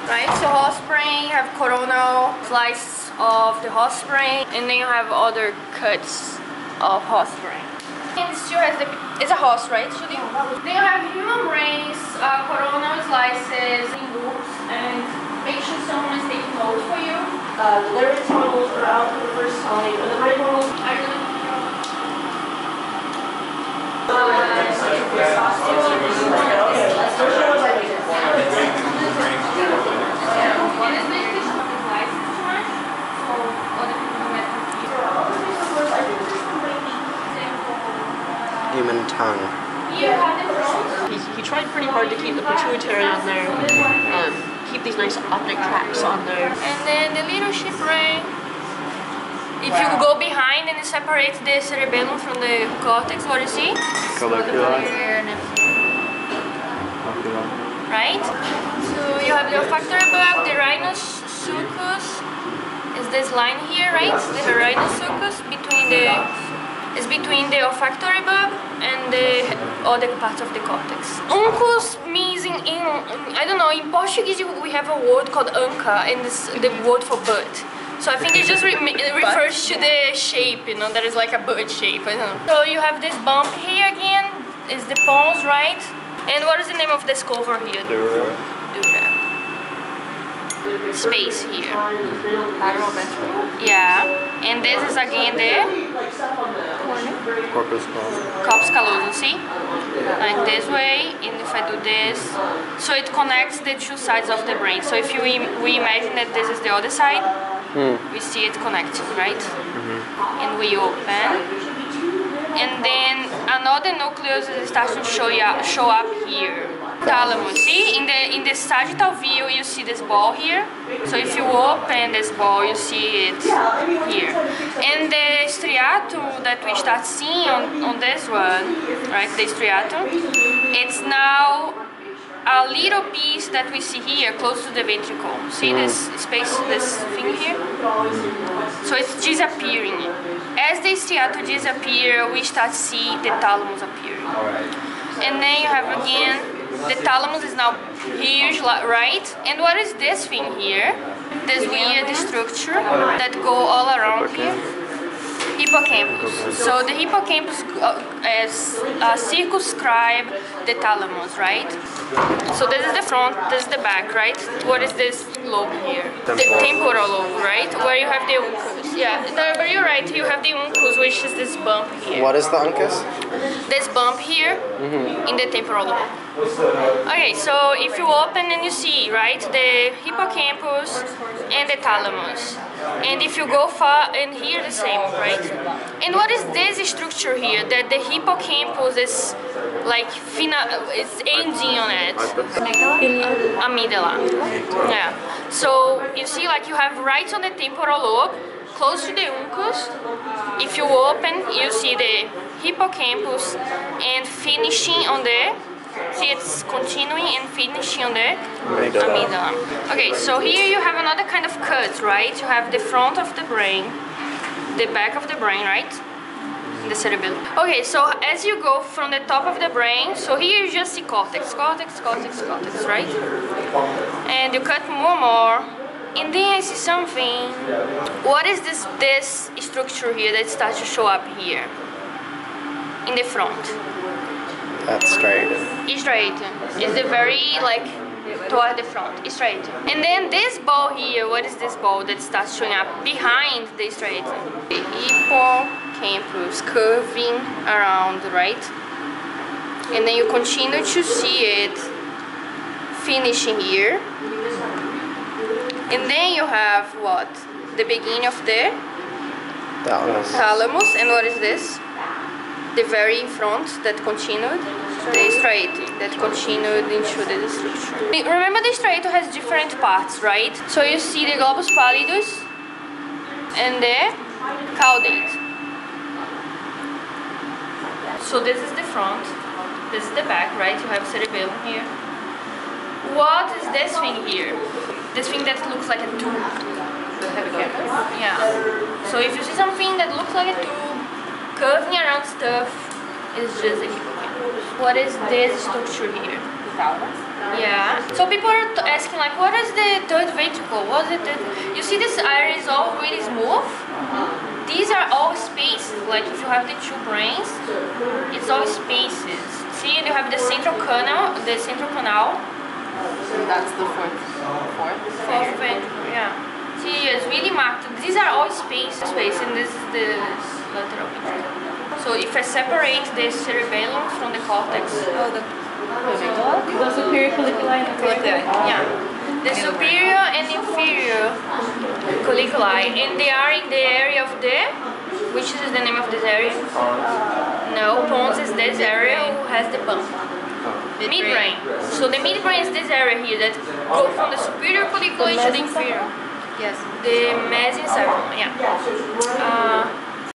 Right, so hot spring, you have coronal slice of the hot spring, and then you have other cuts of hot spring. And it still has it's a horse, right, Julie? Then you have human brains, coronal slices, in loops, and make sure someone is taking notes for you. The lyrics models are out for the first time, and the high models are going human tongue. He tried pretty hard to keep the pituitary on there, keep these nice optic tracks on there. And then the little sheep brain. If you go behind and you separate the cerebellum from the cortex, what do you see? Right? So you have the olfactory bulb, the rhinosuchus is this line here, right? The rhinosuchus between the olfactory bulb and the other part of the cortex. Uncus means I don't know, in Portuguese we have a word called anca, and it's the word for bird. So I think it just refers to the shape, you know, that is like a bird shape, I don't know. So you have this bump here again, is the pons, right? And what is the name of this cover here? Dura. Space here. Yeah. And this is again the Corpus callosum. corpus callosum, see? Like this way, and if I do this, so it connects the two sides of the brain. So if we imagine that this is the other side, we see it connected, right? And we open. And then another nucleus starts to show up here. Thalamus. See, in the sagittal view, you see this ball here. So if you open this ball, you see it here. And the striatum that we start seeing on this one, right? The striatum, it's now a little piece that we see here, close to the ventricle. See this space, this thing here? So it's disappearing. As the striatum disappear, we start to see the thalamus appearing. And then you have again, the thalamus is now here, right? And what is this thing here? This weird structure that go all around here? Hippocampus. So the hippocampus circumscribe the thalamus, right? So this is the front, this is the back, right? What is this lobe here? The temporal lobe, right? Where you have the uncus. Yeah, but you're right, you have the uncus, which is this bump here. What is the uncus? This bump here in the temporal lobe. Okay, so if you open and you see, right, the hippocampus and the thalamus. And if you go far, and here the same, right? And what is this structure here? That the hippocampus is like it's ending on it. Amygdala. Yeah. So you see, like you have right on the temporal lobe, close to the uncus. If you open, you see the hippocampus and finishing on the. See, it's continuing and finishing on the amygdala. Okay, so here you have another kind of cut, right? You have the front of the brain, the back of the brain, right? The cerebellum. Okay, so as you go from the top of the brain, so here you just see cortex, cortex, cortex, cortex, right? And you cut more, and then I see something. What is this structure here that starts to show up here in the front? That's striatum. Striatum is the very like toward the front. Striatum. And then this ball here, what is this ball that starts showing up behind the striatum? The hippocampus curving around, right? And then you continue to see it finishing here. And then you have what? The beginning of the thalamus. And what is this? The very front that continued, the striatum that continued into the structure. Remember, the striatum has different parts, right? So you see the globus pallidus and the caudate. So this is the front, this is the back, right? You have cerebellum here. What is this thing here? This thing that looks like a tube. Yeah. So if you see something that looks like a tube, curving around stuff, is just a hippocampus. What is this structure here? thalamus. Yeah. So people are asking like, what is the third ventricle? What is it? You see this area is all really smooth. These are all spaces. Like if you have the two brains, it's all spaces. See, you have the central canal, So that's the fourth ventricle. Yeah. See, it's really marked. These are all space, and this is the lateral ventricle. So if I separate the cerebellum from the cortex, the superior colliculi and colliculi, yeah, the superior and inferior colliculi, and they are in the area of the, which is the name of this area? No, pons is this area who has the bump. Midbrain. So the midbrain is this area here that go from the superior colliculi to the inferior. Yes. The mesencephalon, yeah.